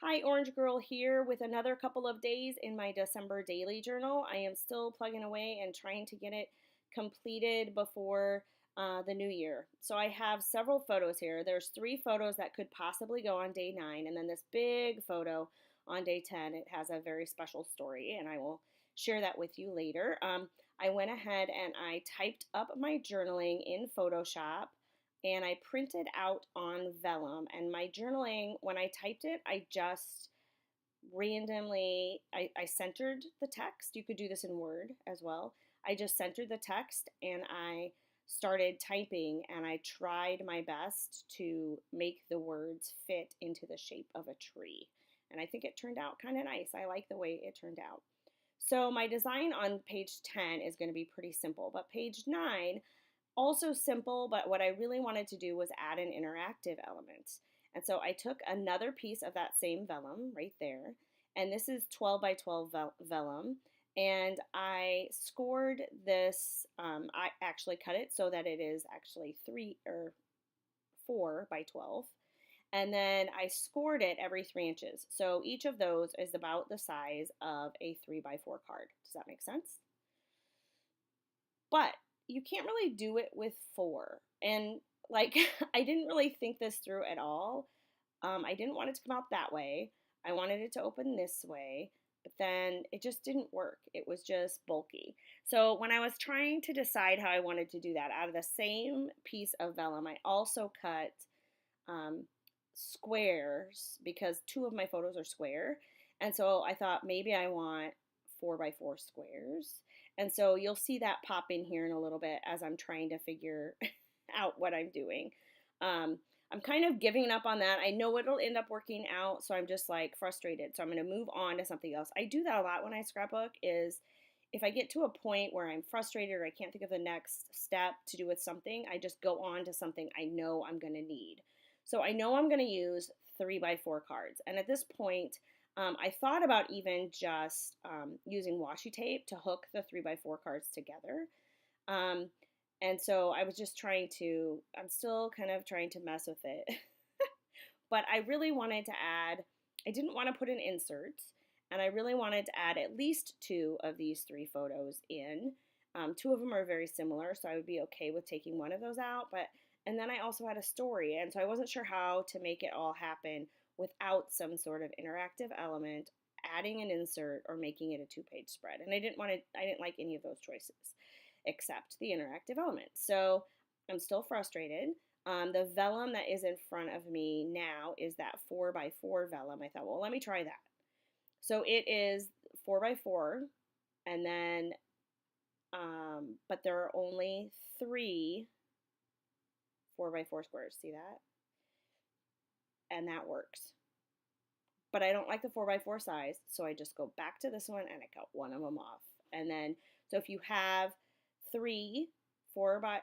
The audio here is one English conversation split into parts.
Hi, Orange Girl here with another couple of days in my December daily journal. I am still plugging away and trying to get it completed before the new year. So I have several photos here. There's 3 photos that could possibly go on day 9, and then this big photo on day 10. It has a very special story, and I will share that with you later. I went ahead and I typed up my journaling in Photoshop and I printed out on vellum. And my journaling, when I typed it, I just randomly, I centered the text. You could do this in Word as well. I just centered the text and I started typing and I tried my best to make the words fit into the shape of a tree. And I think it turned out kind of nice. I like the way it turned out. So my design on page 10 is going to be pretty simple, but page 9, also simple, but what I really wanted to do was add an interactive element. And so I took another piece of that same vellum right there, and this is 12 by 12 vellum, and I scored this, I actually cut it so that it is actually 3 or 4 by 12, and then I scored it every 3 inches. So each of those is about the size of a 3 by 4 card. Does that make sense? But you can't really do it with 4. And like, I didn't really think this through at all. I didn't want it to come out that way. I wanted it to open this way, but then it just didn't work. It was just bulky. So when I was trying to decide how I wanted to do that, out of the same piece of vellum, I also cut squares because 2 of my photos are square. And so I thought maybe I want 4 by 4 squares. And so you'll see that pop in here in a little bit as I'm trying to figure out what I'm doing. I'm kind of giving up on that. I know it'll end up working out, so I'm just like frustrated. So I'm going to move on to something else. I do that a lot when I scrapbook is if I get to a point where I'm frustrated or I can't think of the next step to do with something, I just go on to something I know I'm going to need. So I know I'm going to use 3 by 4 cards. And at this point, I thought about even just using washi tape to hook the 3 by 4 cards together. And so I was just I'm still kind of trying to mess with it. But I really wanted to I didn't want to put in inserts, and I really wanted to add at least 2 of these 3 photos in. 2 of them are very similar, so I would be okay with taking one of those out. And then I also had a story, and so I wasn't sure how to make it all happen without some sort of interactive element, adding an insert, or making it a 2-page spread. And I didn't like any of those choices except the interactive element. So I'm still frustrated. The vellum that is in front of me now is that 4 by 4 vellum. I thought, well, let me try that. So it is 4 by 4, and then, but there are only 3 4 by 4 squares. See that? And that works. But I don't like the 4 by 4 size, so I just go back to this one and I cut one of them off. And then, so if you have 3 4 by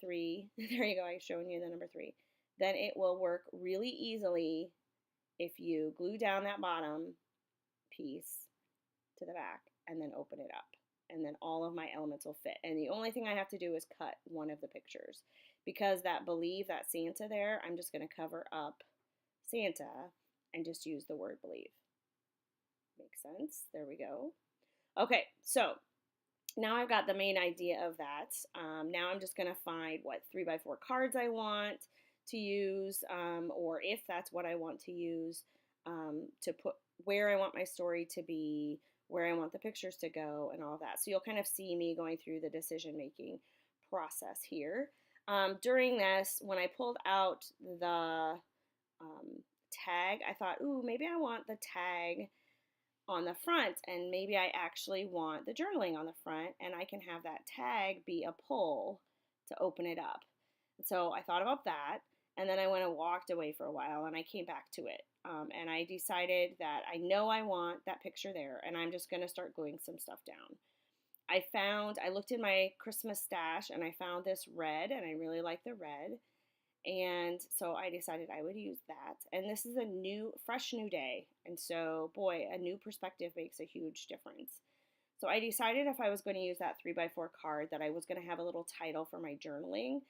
3, there you go, I'm showing you the number 3, then it will work really easily if you glue down that bottom piece to the back and then open it up. And then all of my elements will fit. And the only thing I have to do is cut one of the pictures. Because that Santa there, I'm just going to cover up Santa and just use the word believe. Makes sense? There we go. Okay, so now I've got the main idea of that. Now I'm just going to find what 3 by 4 cards I want to use, or if that's what I want to use, to put where I want my story to be, where I want the pictures to go, and all that. So you'll kind of see me going through the decision-making process here. During this, when I pulled out the tag, I thought, ooh, maybe I want the tag on the front, and maybe I actually want the journaling on the front, and I can have that tag be a pull to open it up. And so I thought about that, and then I went and walked away for a while, and I came back to it. And I decided that I know I want that picture there, and I'm just going to start gluing some stuff down. I looked in my Christmas stash, and I found this red, and I really like the red. And so I decided I would use that. And this is a fresh new day. And so, boy, a new perspective makes a huge difference. So I decided if I was going to use that 3 by 4 card that I was going to have a little title for my journaling.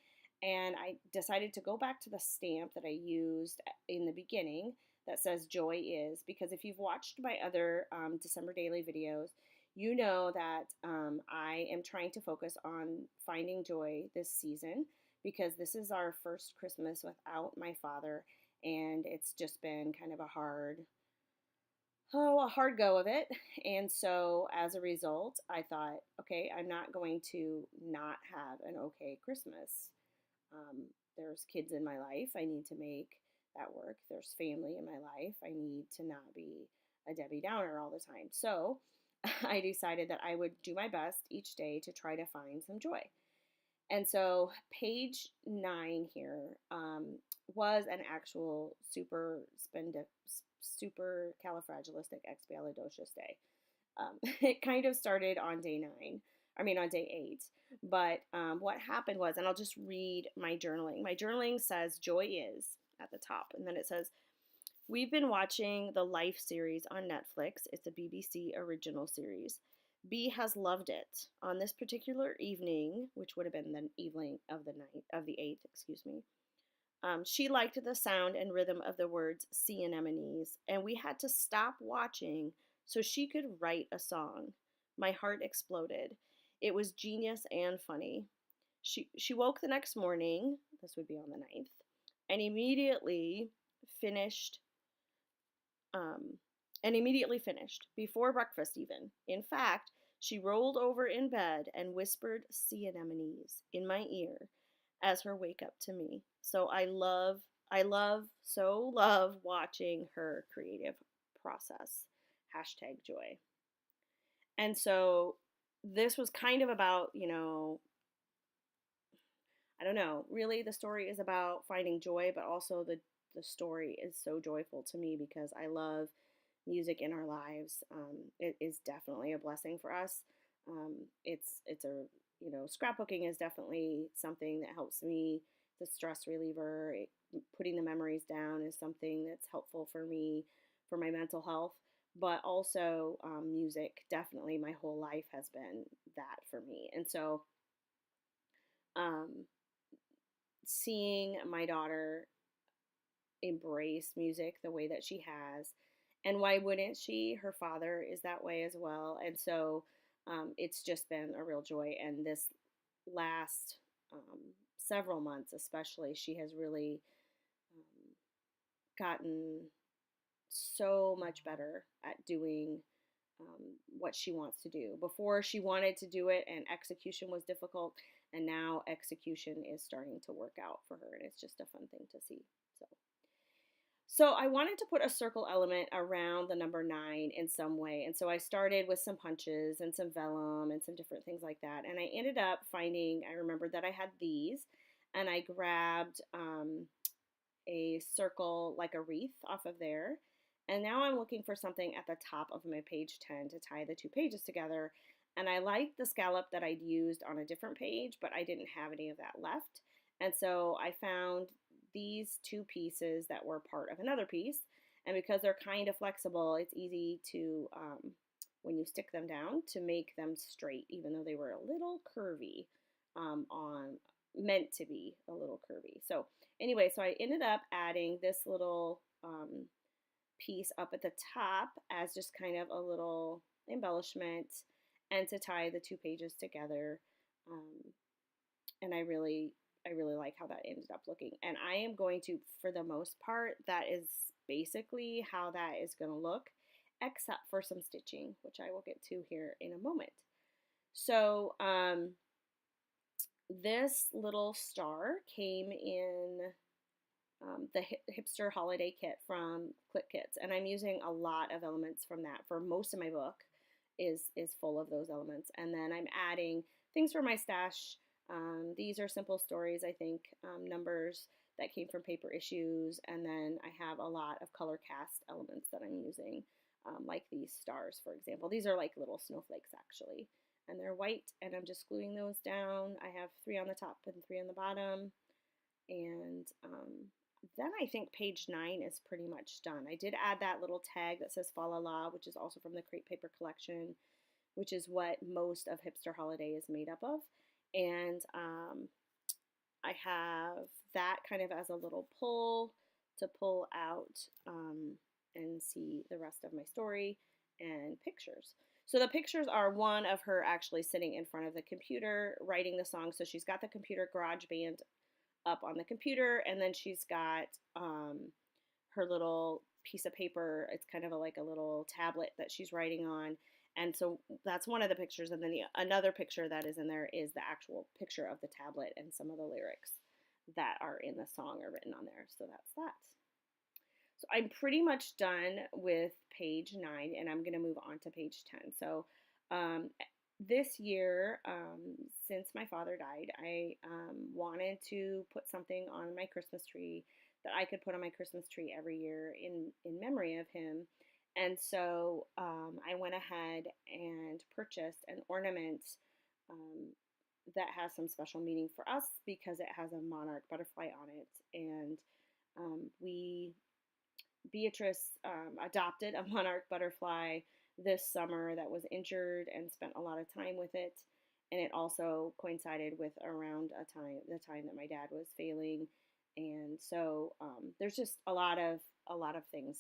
And I decided to go back to the stamp that I used in the beginning. that says joy is, because if you've watched my other December daily videos, you know that I am trying to focus on finding joy this season because this is our first Christmas without my father, and it's just been kind of a hard go of it. And so as a result, I thought, okay, I'm not going to not have an okay Christmas. Um, there's kids in my life. I need to make that work. There's family in my life. I need to not be a Debbie Downer all the time. So I decided that I would do my best each day to try to find some joy. And so page 9 here was an actual supercalifragilisticexpialidocious day. It kind of started on day 9. I mean, on day 8. But what happened was, and I'll just read my journaling. My journaling says, joy is at the top. And then it says, we've been watching the Life series on Netflix. It's a BBC original series. B has loved it. On this particular evening, which would have been the evening of the 8th, excuse me. She liked the sound and rhythm of the words sea anemones, and we had to stop watching so she could write a song. My heart exploded. It was genius and funny. She woke the next morning, this would be on the 9th, and immediately finished before breakfast even. In fact, she rolled over in bed and whispered sea anemones in my ear as her wake up to me. So I love watching her creative process. #joy. And so this was kind of about, I don't know, really the story is about finding joy, but also the story is so joyful to me because I love music in our lives. It is definitely a blessing for us. It's a, scrapbooking is definitely something that helps me. It's a stress reliever. Putting the memories down is something that's helpful for me, for my mental health. But also music, definitely my whole life has been that for me. And so seeing my daughter embrace music the way that she has, and why wouldn't she? Her father is that way as well. And so it's just been a real joy. And this last several months, especially, she has really gotten so much better at doing what she wants to do. Before, she wanted to do it and execution was difficult, and now execution is starting to work out for her, and it's just a fun thing to see. So I wanted to put a circle element around the number 9 in some way, and so I started with some punches and some vellum and some different things like that, and I ended up finding, I remembered that I had these, and I grabbed a circle, like a wreath off of there. And now I'm looking for something at the top of my page 10 to tie the 2 pages together. And I liked the scallop that I'd used on a different page, but I didn't have any of that left. And so I found these 2 pieces that were part of another piece. And because they're kind of flexible, it's easy to, when you stick them down, to make them straight, even though they were a little curvy meant to be a little curvy. So anyway, so I ended up adding this little piece up at the top as just kind of a little embellishment and to tie the 2 pages together. And I really like how that ended up looking. And I am going to, for the most part, that is basically how that is going to look, except for some stitching, which I will get to here in a moment. So this little star came in the hipster holiday kit from Clip Kits, and I'm using a lot of elements from that. For most of my book is full of those elements, and then I'm adding things for my stash. These are simple stories, I think, numbers that came from paper issues, and then I have a lot of color cast elements that I'm using, like these stars, for example. These are like little snowflakes, actually, and they're white, and I'm just gluing those down. I have 3 on the top and 3 on the bottom, and then I think page 9 is pretty much done. I did add that little tag that says Fa La La, which is also from the Crepe Paper collection, which is what most of Hipster Holiday is made up of. And I have that kind of as a little pull to pull out and see the rest of my story and pictures. So the pictures are one of her actually sitting in front of the computer writing the song. So she's got the computer GarageBand up on the computer, and then she's got her little piece of paper. It's kind of like a little tablet that she's writing on. And so that's one of the pictures. And then another picture that is in there is the actual picture of the tablet, and some of the lyrics that are in the song are written on there. So that's that. So I'm pretty much done with page 9, and I'm going to move on to page 10. So this year, since my father died, I wanted to put something on my Christmas tree that I could put on my Christmas tree every year in memory of him. And so I went ahead and purchased an ornament that has some special meaning for us because it has a monarch butterfly on it. And Beatrice adopted a monarch butterfly this summer that was injured and spent a lot of time with it. And it also coincided with around the time that my dad was failing. And so there's just a lot of things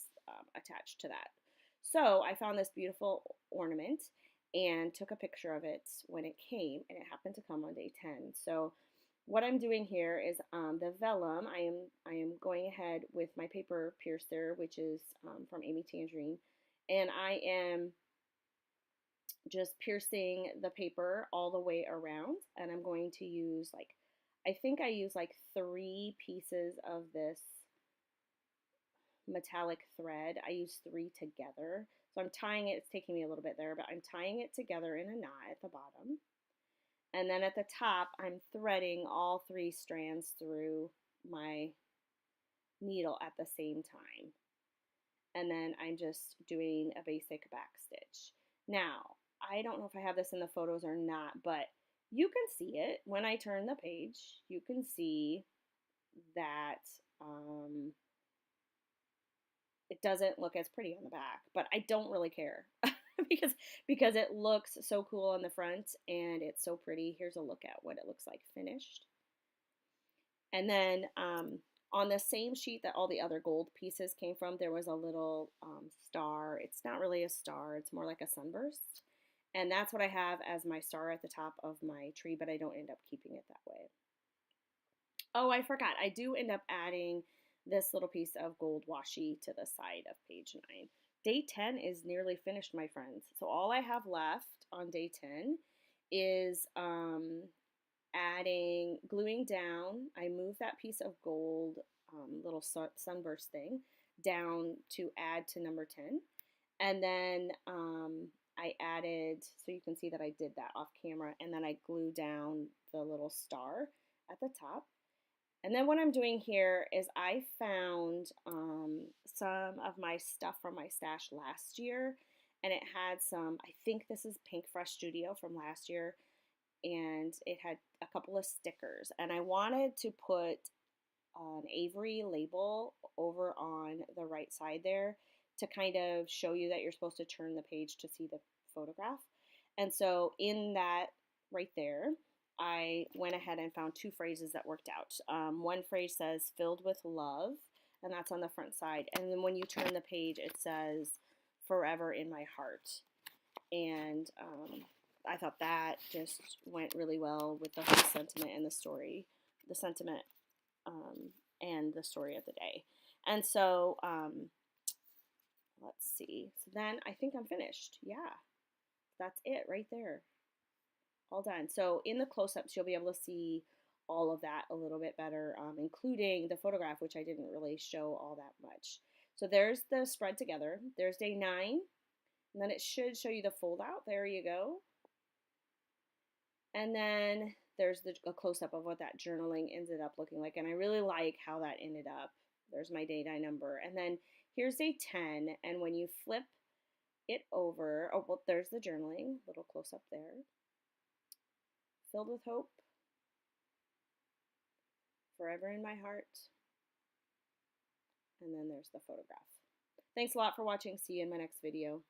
attached to that. So I found this beautiful ornament and took a picture of it when it came, and it happened to come on day 10. So what I'm doing here is the vellum. I am going ahead with my paper piercer, which is from Amy Tangerine, and I am just piercing the paper all the way around, and I'm going to use I think I use 3 pieces of this metallic thread. I use 3 together. So I'm tying it, it's taking me a little bit there, but I'm tying it together in a knot at the bottom. And then at the top, I'm threading all 3 strands through my needle at the same time. And then I'm just doing a basic back stitch. Now, I don't know if I have this in the photos or not, but you can see it. When I turn the page, you can see that it doesn't look as pretty on the back, but I don't really care because it looks so cool on the front and it's so pretty. Here's a look at what it looks like finished. And then on the same sheet that all the other gold pieces came from, there was a little star. It's not really a star, it's more like a sunburst. And that's what I have as my star at the top of my tree, but I don't end up keeping it that way. Oh, I forgot. I do end up adding this little piece of gold washi to the side of page 9. Day 10 is nearly finished, my friends. So all I have left on day 10 is gluing down. I moved that piece of gold little sunburst thing down to add to number 10. And then I added, so you can see that I did that off camera, and then I glued down the little star at the top. And then what I'm doing here is I found some of my stuff from my stash last year, and it had some, I think this is Pink Fresh Studio from last year, and it had a couple of stickers. And I wanted to put an Avery label over on the right side there to kind of show you that you're supposed to turn the page to see the photograph. And so in that right there, I went ahead and found 2 phrases that worked out. One phrase says filled with love, and that's on the front side. And then when you turn the page, it says forever in my heart. And I thought that just went really well with the whole sentiment and the story, the sentiment and the story of the day. And so let's see. So then I think I'm finished. Yeah, that's it right there. All done. So in the close-ups, you'll be able to see all of that a little bit better, including the photograph, which I didn't really show all that much. So there's the spread together. There's day 9, and then it should show you the fold out. There you go. And then there's a close-up of what that journaling ended up looking like, and I really like how that ended up. There's my day 9 number. And then here's day 10, and when you flip it over, oh, well, there's the journaling, little close-up there. Filled with hope, forever in my heart, and then there's the photograph. Thanks a lot for watching. See you in my next video.